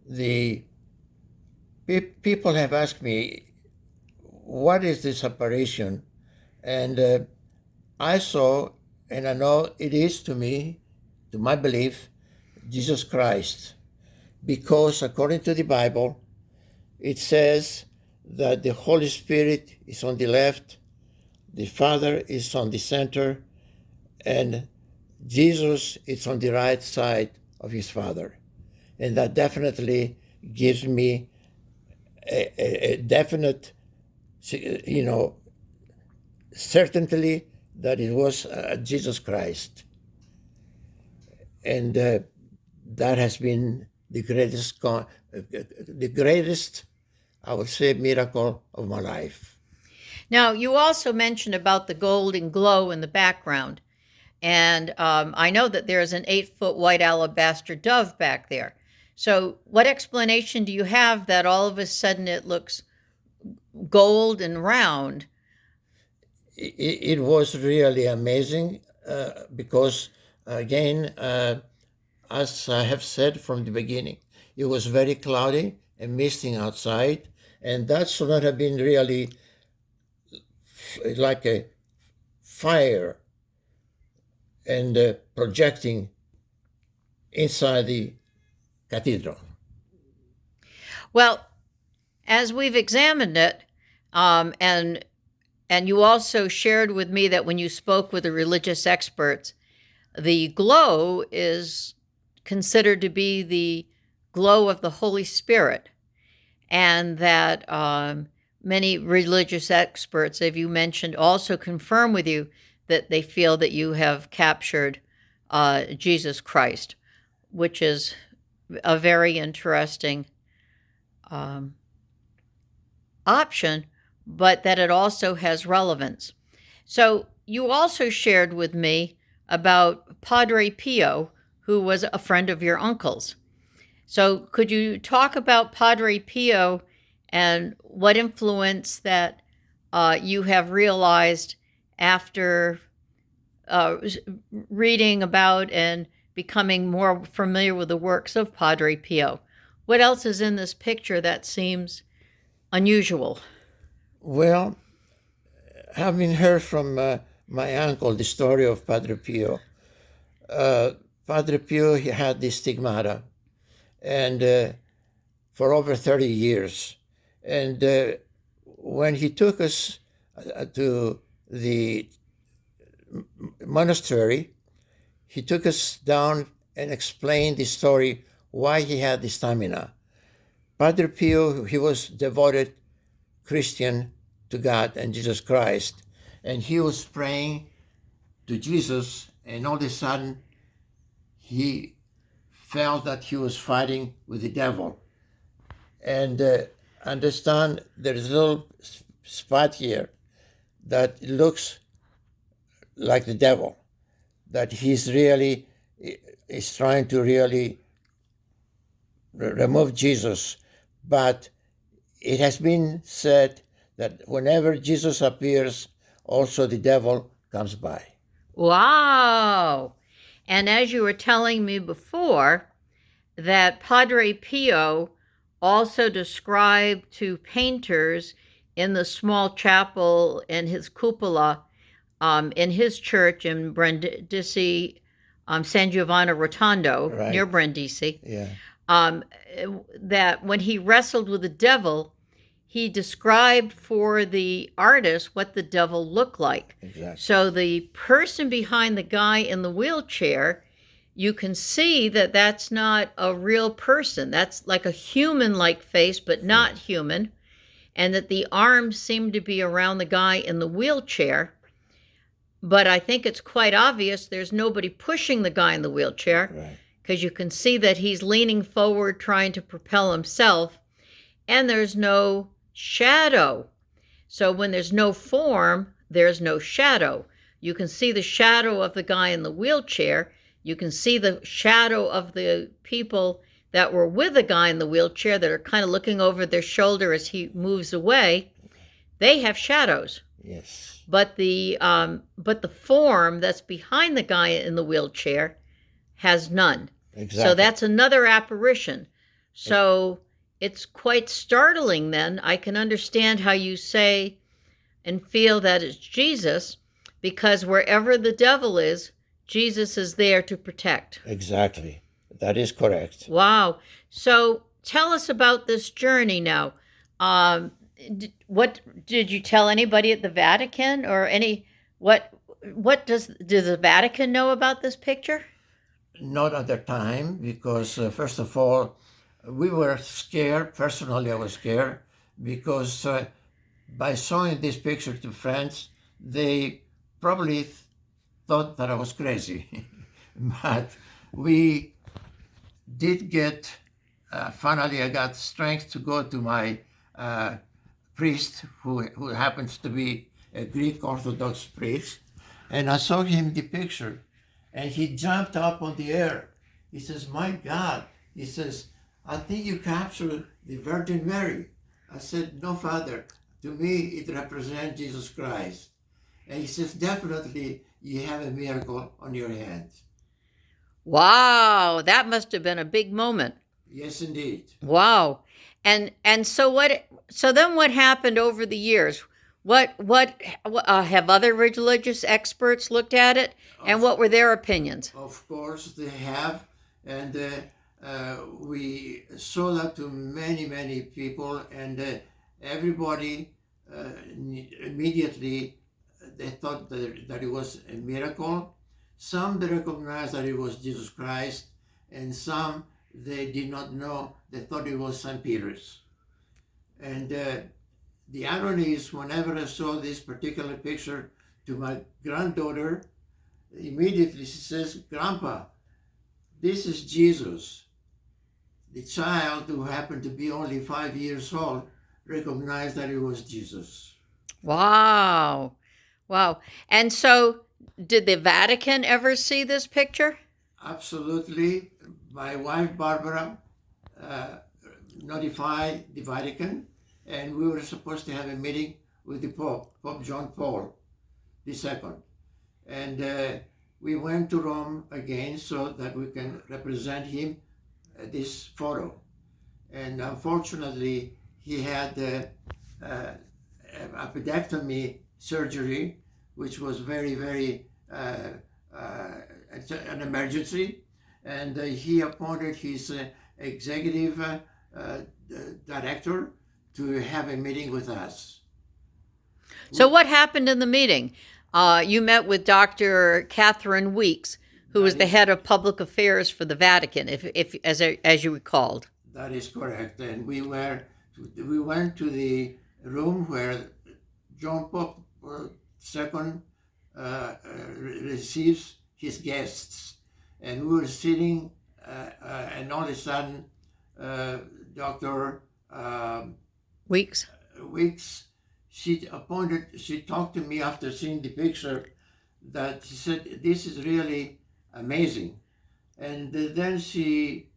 the people have asked me, what is this apparition? And I saw, and I know it is to me, to my belief, Jesus Christ. Because according to the Bible, it says that the Holy Spirit is on the left, the Father is on the center, and Jesus is on the right side of his Father. And that definitely gives me a definite, certainty that it was Jesus Christ. And that has been the greatest, I would say, miracle of my life. Now, you also mentioned about the golden glow in the background. And I know that there's an 8-foot white alabaster dove back there. So what explanation do you have that all of a sudden it looks gold and round? It was really amazing because, again, as I have said from the beginning, it was very cloudy and misting outside, and that should not have been really like a fire and projecting inside the cathedral. Well, as we've examined it, and you also shared with me that when you spoke with the religious experts, the glow is considered to be the glow of the Holy Spirit, and that many religious experts, as you mentioned, also confirm with you that they feel that you have captured Jesus Christ, which is a very interesting option, but that it also has relevance. So you also shared with me about Padre Pio, who was a friend of your uncle's. So could you talk about Padre Pio and what influence that you have realized after reading about and becoming more familiar with the works of Padre Pio? What else is in this picture that seems unusual? Well, having heard from my uncle the story of Padre Pio, Padre Pio he had the stigmata, and for over 30 years. And when he took us to the monastery, he took us down and explained the story why he had the stamina. Padre Pio, he was devoted Christian to God and Jesus Christ, and he was praying to Jesus, and all of a sudden he felt that he was fighting with the devil. And understand there's a little spot here that looks like the devil, that he's really is trying to really remove Jesus. But it has been said that whenever Jesus appears, also the devil comes by. Wow. And as you were telling me before, that Padre Pio also described to painters in the small chapel in his cupola in his church in Brindisi, San Giovanni Rotondo, Right. near Brindisi, Yeah. that when he wrestled with the devil, he described for the artist what the devil looked like. Exactly. So the person behind the guy in the wheelchair, you can see that that's not a real person. That's like a human-like face, but not human. And that the arms seem to be around the guy in the wheelchair. But I think it's quite obvious there's nobody pushing the guy in the wheelchair. Right. Because you can see that he's leaning forward trying to propel himself. And there's no shadow. So when there's no form, there's no shadow. You can see the shadow of the guy in the wheelchair. You can see the shadow of the people that were with the guy in the wheelchair that are kind of looking over their shoulder as he moves away. They have shadows. Yes. But the form that's behind the guy in the wheelchair has none. Exactly. So that's another apparition. So it's quite startling then. I can understand how you say and feel that it's Jesus, because wherever the devil is, Jesus is there to protect. Exactly. That is correct. Wow. So tell us about this journey now. Um, what did you tell anybody at the Vatican, or any what does the Vatican know about this picture? Not at the time, because first of all, we were scared. Personally, I was scared because by showing this picture to friends, they probably thought that I was crazy. But we did get, finally, I got strength to go to my uh, priest, who happens to be a Greek Orthodox priest, and I showed him the picture, and he jumped up on the air. He says, "My God," he says, "I think you captured the Virgin Mary." I said, "No, Father. To me, it represents Jesus Christ." And he says, "Definitely, you have a miracle on your hands." Wow, that must have been a big moment. Yes, indeed. Wow. And so what, so then what happened over the years? What have other religious experts looked at it, and Of what were their opinions? Of course, they have, and we sold that to many, many people, and everybody immediately they thought that it was a miracle. Some they recognized that it was Jesus Christ, and some they did not know. They thought it was St. Peter's. And the irony is, whenever I saw this particular picture to my granddaughter, immediately she says, "Grandpa, this is Jesus." The child, who happened to be only 5 years old, recognized that it was Jesus. Wow. Wow. And so did the Vatican ever see this picture? Absolutely. My wife, Barbara, uh, notified the Vatican, and we were supposed to have a meeting with the Pope, Pope John Paul II. And we went to Rome again so that we can represent him this photo. And unfortunately, he had appendectomy surgery, which was very, very an emergency. And he appointed his executive director to have a meeting with us. So what happened in the meeting? You met with Dr. Catherine Weeks, who was the head of public affairs for the Vatican, if as you recalled. That is correct. And we went to the room where John Pope II receives his guests, and we were sitting, and all of a sudden, Dr. Weeks. Weeks, she talked to me after seeing the picture, that she said, "This is really amazing." And then she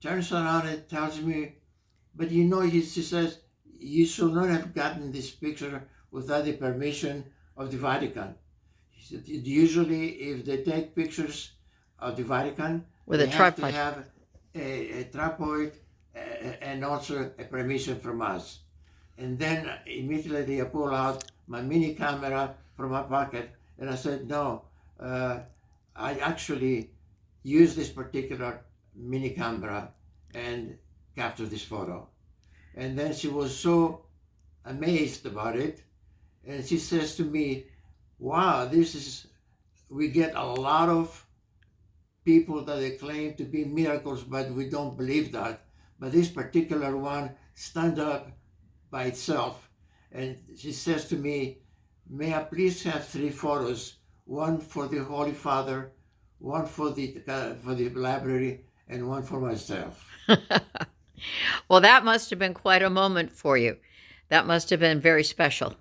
turns around and tells me, "But you know," she says, "you should not have gotten this picture without the permission of the Vatican." She said, "Usually, if they take pictures of the Vatican, With they a have to tripod. have a tripod and also a permission from us." And then immediately I pull out my mini camera from my pocket, and I said, "No, I actually use this particular mini camera and capture this photo." And then she was so amazed about it, and she says to me, "Wow, we get a lot of people that they claim to be miracles, but we don't believe that. But this particular one stands up by itself." And she says to me, "May I please have 3 photos, one for the Holy Father, one for the library, and one for myself." Well, that must have been quite a moment for you. That must have been very special.